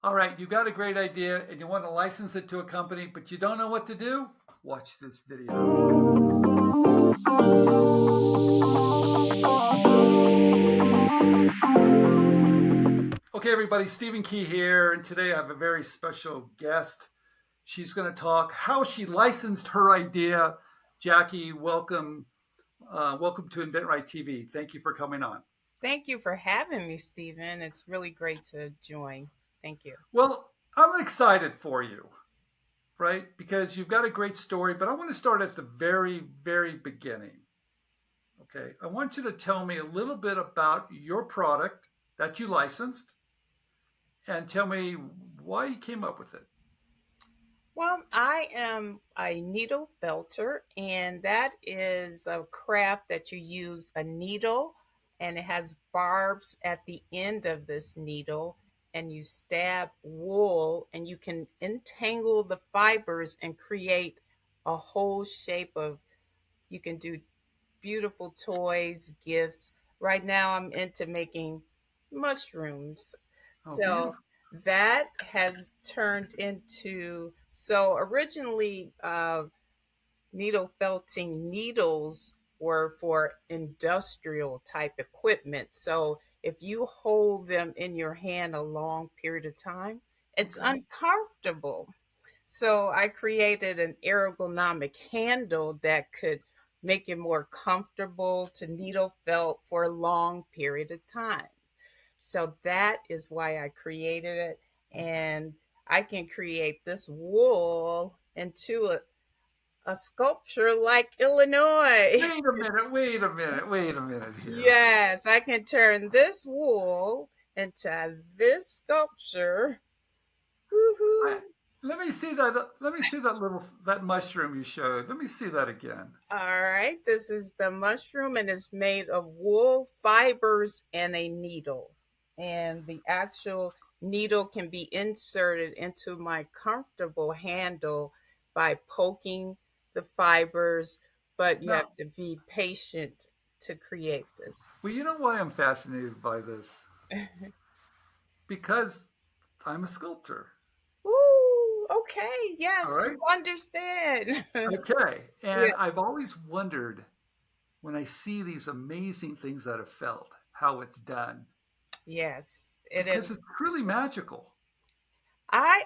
All right, you got a great idea and you want to license it to a company, but you don't know what to do? Watch this video. Okay, everybody, Stephen Key here, and today I have a very special guest. She's going to talk how she licensed her idea. Jackie, welcome. Welcome to inventRight TV. Thank you for coming on. Thank you for having me, Stephen. It's really great to join. Thank you. Well, I'm excited for you, right? Because you've got a great story, but I want to start at the very, very beginning. Okay, I want you to tell me a little bit about your product that you licensed and tell me why you came up with it. Well, I am a needle felter, and that is a craft that you use a needle and it has barbs at the end of this needle, and you stab wool and you can entangle the fibers and create a whole shape of, you can do beautiful toys, gifts. Right now, I'm into making mushrooms. Oh, So beautiful. that has turned into, so originally, needle felting needles were for industrial type equipment. So if you hold them in your hand a long period of time, it's Okay. uncomfortable. So I created an ergonomic handle that could make it more comfortable to needle felt for a long period of time. So that is why I created it. And I can create this wool into a sculpture like Illinois. Wait a minute here. Yes, I can turn this wool into this sculpture. I, Woohoo. let me see that. Let me see that mushroom you showed. Let me see that again. All right, this is the mushroom and it's made of wool fibers and a needle. And the actual needle can be inserted into my comfortable handle by poking the fibers, but you Now, have to be patient to create this. well, you know why I'm fascinated by this? Because I'm a sculptor. Ooh, okay, All yes, you right. understand. Okay. Yeah, And I've always wondered when I see these amazing things that are felt, how it's done, yes, it because it's is. truly magical. I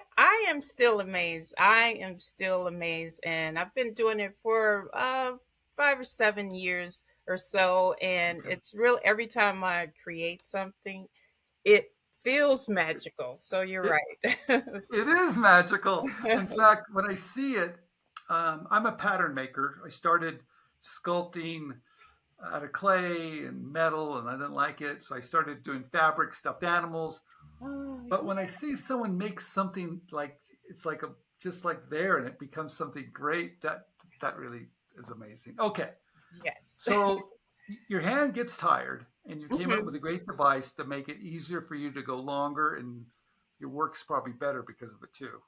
am still amazed. I am still amazed, and I've been doing it for 5 or 7 years or so, and Okay. it's real. Every time I create something, it feels magical. So you're It, right. it is magical. In fact, when I see it, I'm a pattern maker. I started sculpting out of clay and metal, and I didn't like it. So I started doing fabric, stuffed animals. Oh, But yeah. when I see someone make something like it's like a just like there, and it becomes something great, that really is amazing. Okay, Yes. so your hand gets tired, and you came up Mhm. with a great device to make it easier for you to go longer, and your work's probably better because of it too.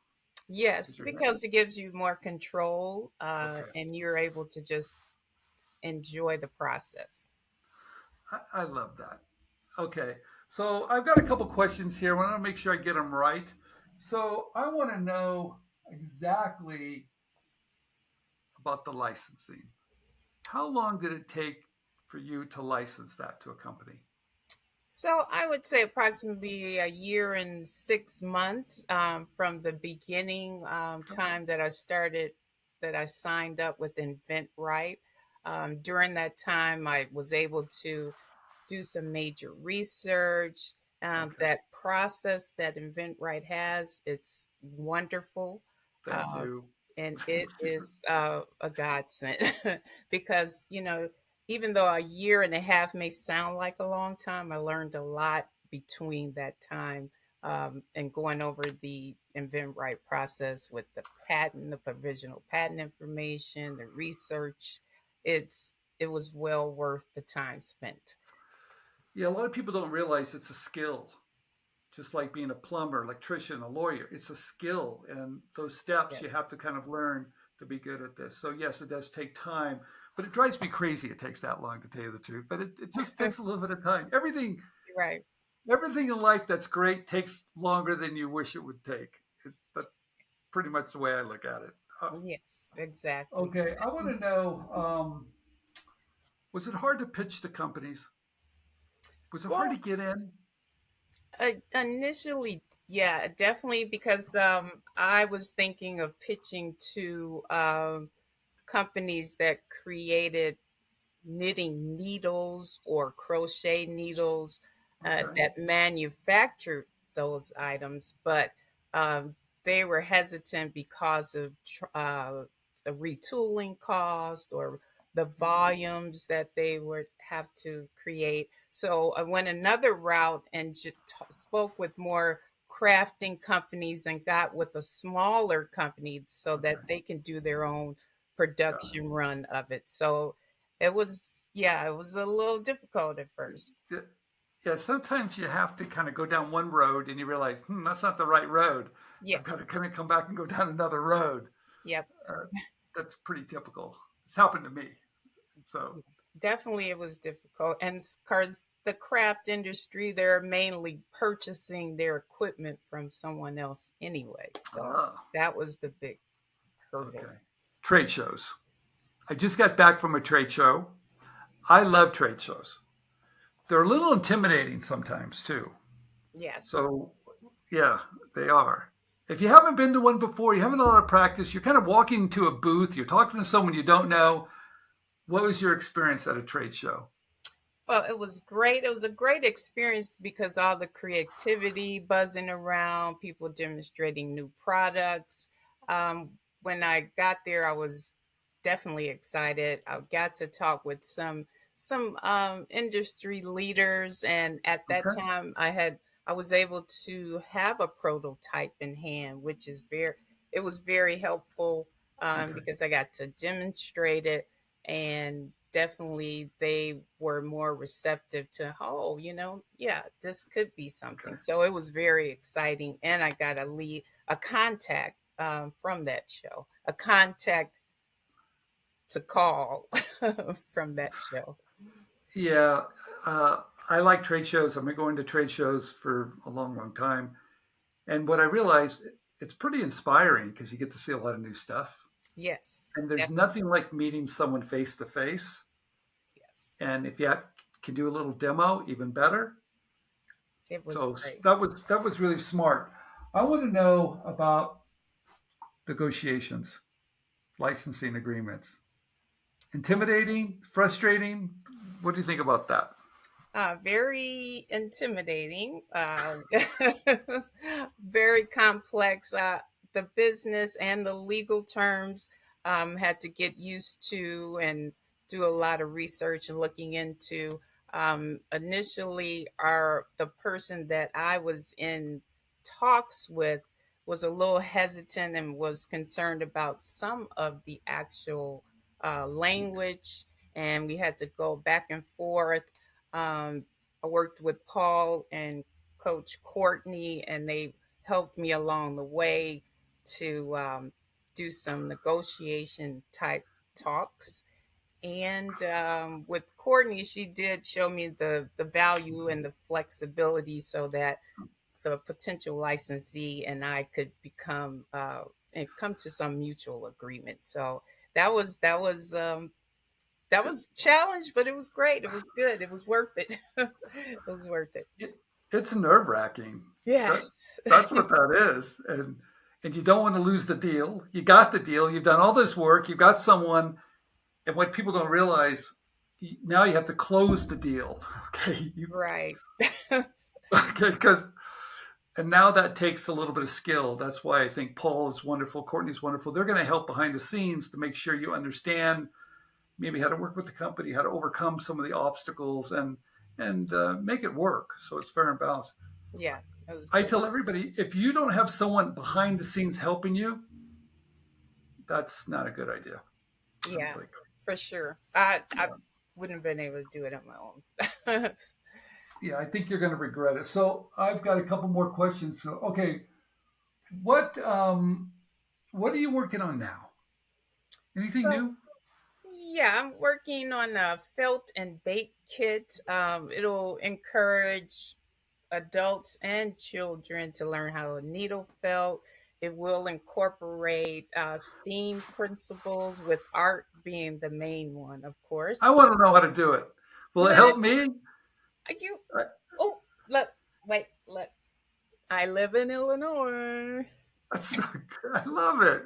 Yes, Because your hand. because it gives you more control, Okay, and you're able to just enjoy the process. I love that. Okay, so I've got a couple questions here. I want to make sure I get them right. So I want to know exactly about the licensing. How long did it take for you to license that to a company? So I would say approximately a year and 6 months from the beginning Okay. time that I started, that I signed up with inventRight. During that time, I was able to do some major research. Okay. That process that inventRight has, it's wonderful. Thank Uh, you. and Thank it you. is a godsend because, even though a year and a half may sound like a long time, I learned a lot between that time, and going over the inventRight process with the patent, the provisional patent information, the research. It was well worth the time spent. Yeah, a lot of people don't realize it's a skill, just like being a plumber, electrician, a lawyer. It's a skill, and those steps you Yes, have to kind of learn to be good at this. So, yes, it does take time, but it drives me crazy it takes that long to tell you the truth. But it just takes a little bit of time. Everything you're right. everything in life that's great takes longer than you wish it would take. That's pretty much the way I look at it. Yes, exactly. Okay, I want to know, was it hard to pitch to companies? Was it hard to Well, get in? initially, yeah, definitely because I was thinking of pitching to companies that created knitting needles or crochet needles Okay, that manufactured those items, but um, they were hesitant because of the retooling cost or the volumes that they would have to create. So I went another route and spoke with more crafting companies and got with a smaller company so that okay, they can do their own got production run of it. So it was, yeah, it was a little difficult at first. it. Yeah, sometimes you have to kind of go down one road and you realize, that's not the right road. I've got to Yes. kind of come back and go down another road. Yep. Uh, that's pretty typical. It's happened to me. So, Definitely it was difficult. And because the craft industry, they're mainly purchasing their equipment from someone else anyway. So uh, that was the big hurdle. okay. Trade shows. I just got back from a trade show. I love trade shows. They're a little intimidating sometimes too. Yes. So, yeah, they are. If you haven't been to one before, you haven't a lot of practice, you're kind of walking into a booth, you're talking to someone you don't know. What was your experience at a trade show? Well, it was great. It was a great experience because all the creativity buzzing around, people demonstrating new products. When I got there, I was definitely excited. I got to talk with some industry leaders, and at that Okay, time, I was able to have a prototype in hand, which is very it was very helpful okay, because I got to demonstrate it, and definitely they were more receptive to, oh, yeah, this could be okay. something. So it was very exciting, and I got a contact from that show, a contact to call from that show. Yeah, I like trade shows. I've been going to trade shows for a long, long time. And what I realized, it's pretty inspiring because you get to see a lot of new stuff. Yes, And there's definitely. nothing like meeting someone face to face. Yes, And if can do a little demo, even better. it was So great. that was really smart. I want to know about negotiations, licensing agreements. Intimidating, frustrating. What do you think about that? Very intimidating, very complex. The business and the legal terms had to get used to and do a lot of research and looking into. Initially, the person that I was in talks with was a little hesitant and was concerned about some of the actual language, and we had to go back and forth. I worked with Paul and Coach Courtney, and they helped me along the way to do some negotiation type talks. And with Courtney, she did show me the value and the flexibility so that the potential licensee and I could become and come to some mutual agreement. So that was a challenge, but it was great. It was good. It was worth it. It was worth it. It, it's nerve wracking. That Yes. that's what that is, and you don't want to lose the deal. You got the deal. You've done all this work. You've got someone, and what people don't realize, now you have to close the deal. Okay, Right. okay, because and now that takes a little bit of skill. That's why I think Paul is wonderful, Courtney's wonderful. They're going to help behind the scenes to make sure you understand maybe how to work with the company, how to overcome some of the obstacles, and make it work so it's fair and balanced. Yeah, it was I great. tell everybody if you don't have someone behind the scenes helping you, that's not a good idea. I don't Yeah, think. for sure. I Yeah, wouldn't have been able to do it on my own. yeah, I think you're going to regret it. So I've got a couple more questions. So okay, what um, what are you working on now? Anything So new? yeah, I'm working on a felt and bake kit. It'll encourage adults and children to learn how to needle felt. It will incorporate STEAM principles, with art being the main one, of I course. want to know how to do it. Will it Man, help me? are you? I, Oh, look, wait, look. I live in Illinois. that's so good. I love it.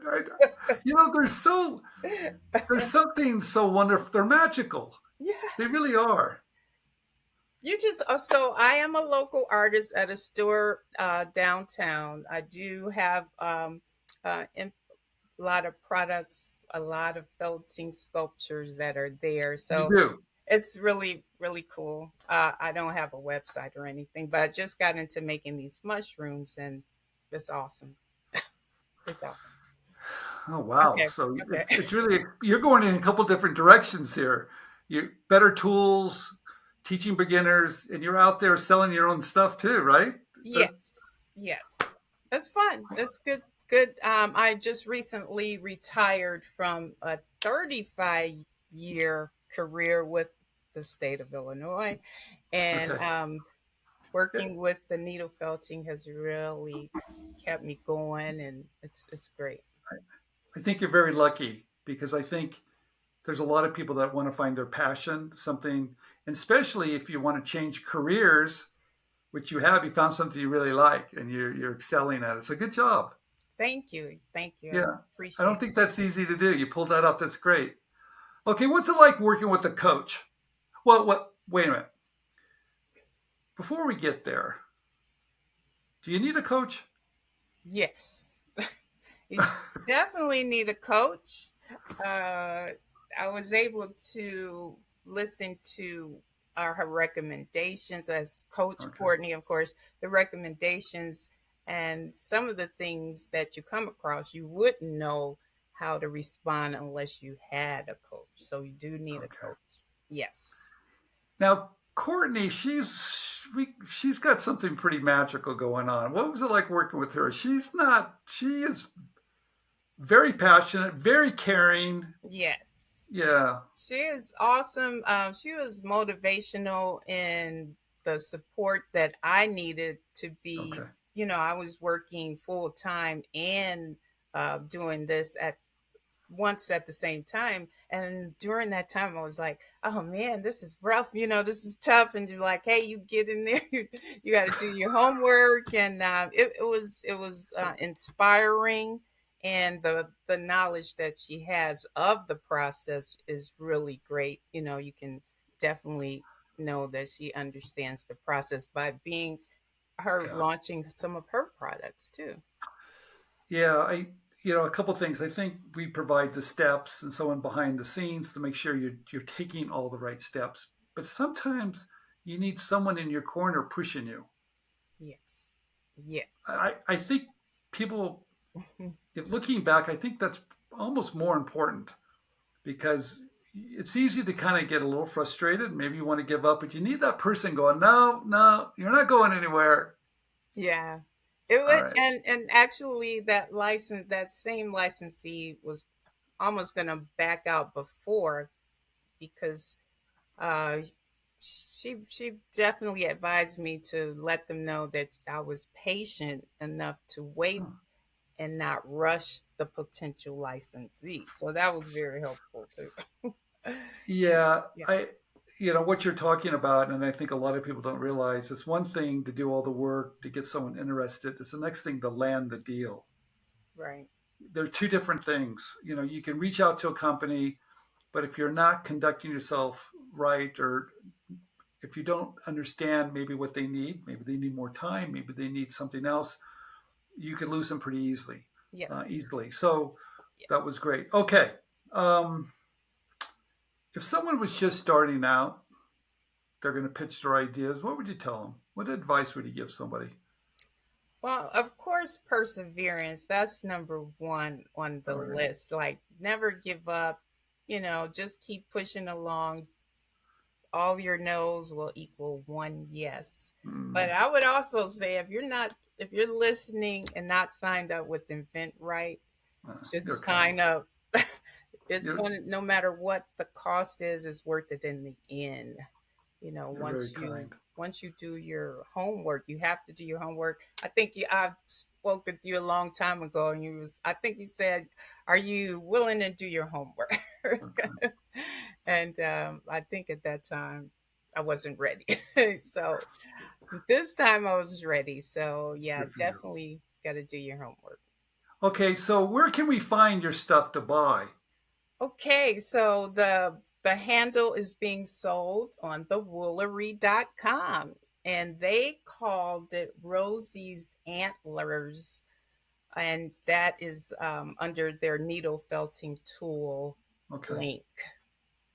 There's something so wonderful. They're magical. They Yes. really are. You just so I am a local artist at a store downtown. I do have a lot of products, a lot of felting sculptures that are there. You So do. it's really, really cool. I don't have a website or anything, but I just got into making these mushrooms, and it's awesome. It's awesome. Oh wow! Okay. So Okay. it's really you're going in a couple different directions here. You better tools, teaching beginners, and you're out there selling your own stuff too, right? That, Yes. Yes. It's fun. It's good. Good. I just recently retired from a 35-year career with the state of Illinois, and okay. working with the needle felting has really kept me going, and it's great. I think you're very lucky because I think there's a lot of people that want to find their passion, something, and especially if you want to change careers, which you have, you found something you really like and you're excelling at it. So good job. Thank you. Thank you. I Yeah. I don't appreciate think that's easy to do. You pulled that off. That's great. Okay, what's it like working with a coach? Well, what? Wait a minute. Before we get there, do you need a coach? it. Yes. You definitely need a coach. Uh, I was able to listen to her recommendations as Coach Okay. Courtney, of course, the recommendations and some of the things that you come across, you wouldn't know how to respond unless you had a coach. So you do need a Okay. coach. Yes. Now, Courtney, she's got something pretty magical going on. What was it like working with her? She's not. She is very passionate, very caring. Yes. Yeah. She is awesome. She was motivational in the support that I needed to be. Okay. I was working full time and doing this at once at the same time. And during that time, I was like, oh man, this is rough. This is tough. And you're like, hey, you get in there. You got to do your homework. And it was inspiring. And the knowledge that she has of the process is really great. You can definitely know that she understands the process by being her Yeah. launching some of her products too. Yeah. A couple things. I think we provide the steps and someone behind the scenes to make sure you're taking all the right steps. But sometimes you need someone in your corner pushing you. Yes. Yeah. I think people, if looking back, I think that's almost more important because it's easy to kind of get a little frustrated. Maybe you want to give up, but you need that person going, no, no, you're not going anywhere. Yeah. It All was, right. and actually that same licensee was almost going to back out before, because uh she definitely advised me to let them know that I was patient enough to wait and not rush the potential licensee. So that was very helpful too. Yeah, Yeah. what you're talking about, and I think a lot of people don't realize it's one thing to do all the work to get someone interested. It's the next thing to land the deal. Right. They're two different things. You can reach out to a company, but if you're not conducting yourself right, or if you don't understand maybe what they need, maybe they need more time, maybe they need something else, you can lose them pretty easily. Yeah. Easily. So that was Yes. great. Okay. Um, if someone was just starting out, they're going to pitch their ideas. What would you tell them? What advice would you give somebody? Well, of course, perseverance. That's number one on the All right. list. Like, never give up. Just keep pushing along. All your no's will equal one yes. But Mm, I would also say, if you're listening and not signed up with inventRight, should you're kidding. sign up. It's You're, going to, no matter what the cost is, it's worth it in the end. You know, You're very kind. once you do your homework, you have to do your homework. I think I've spoke with you a long time ago, and I think you said, "Are you willing to do your homework?" Okay. And I think at that time I wasn't ready. So this time I was ready. So yeah, Good for you. definitely got to do your homework. Okay, so where can we find your stuff to buy? Okay, so the handle is being sold on the Woolery.com, and they called it Rosie's Antlers, and that is under their needle felting tool Okay. link.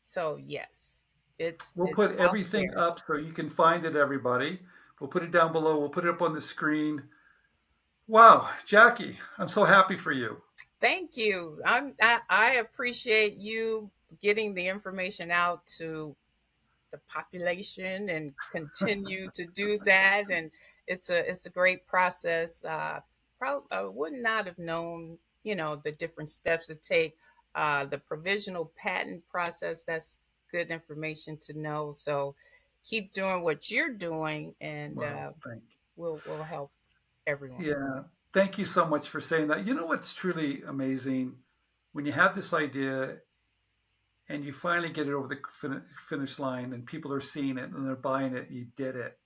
So yes, We'll it's put out everything there. up so you can find it, everybody. We'll put it down below. We'll put it up on the screen. Wow, Jackie, I'm so happy for you. Thank you. I appreciate you getting the information out to the population and continue to do that. And it's a great process. Probably I would not have known, the different steps to take. The provisional patent process, that's good information to know. So keep doing what you're doing, and Well, thank we'll help everyone. you. Yeah, thank you so much for saying that. You know what's truly amazing? When you have this idea and you finally get it over the finish line and people are seeing it and they're buying it, you did it.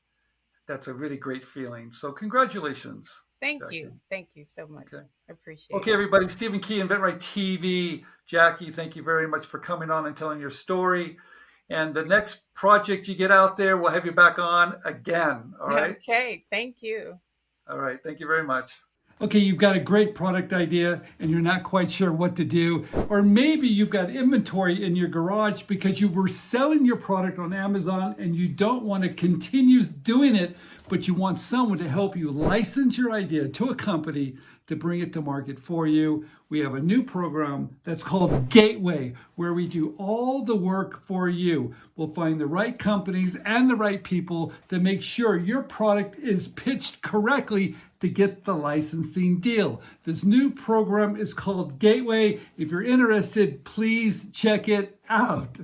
That's a really great feeling. So congratulations, Thank Jackie. you. Thank you so much. Okay. I appreciate Okay, it. everybody. Stephen Key, InventRight TV. Jackie, thank you very much for coming on and telling your story. And the next project you get out there, we'll have you back on again. All right. Okay. Thank you. All right. Thank you very much. Okay, you've got a great product idea and you're not quite sure what to do. Or maybe you've got inventory in your garage because you were selling your product on Amazon and you don't want to continue doing it, but you want someone to help you license your idea to a company to bring it to market for you. We have a new program that's called Gateway, where we do all the work for you. We'll find the right companies and the right people to make sure your product is pitched correctly to get the licensing deal. This new program is called Gateway. If you're interested, please check it out.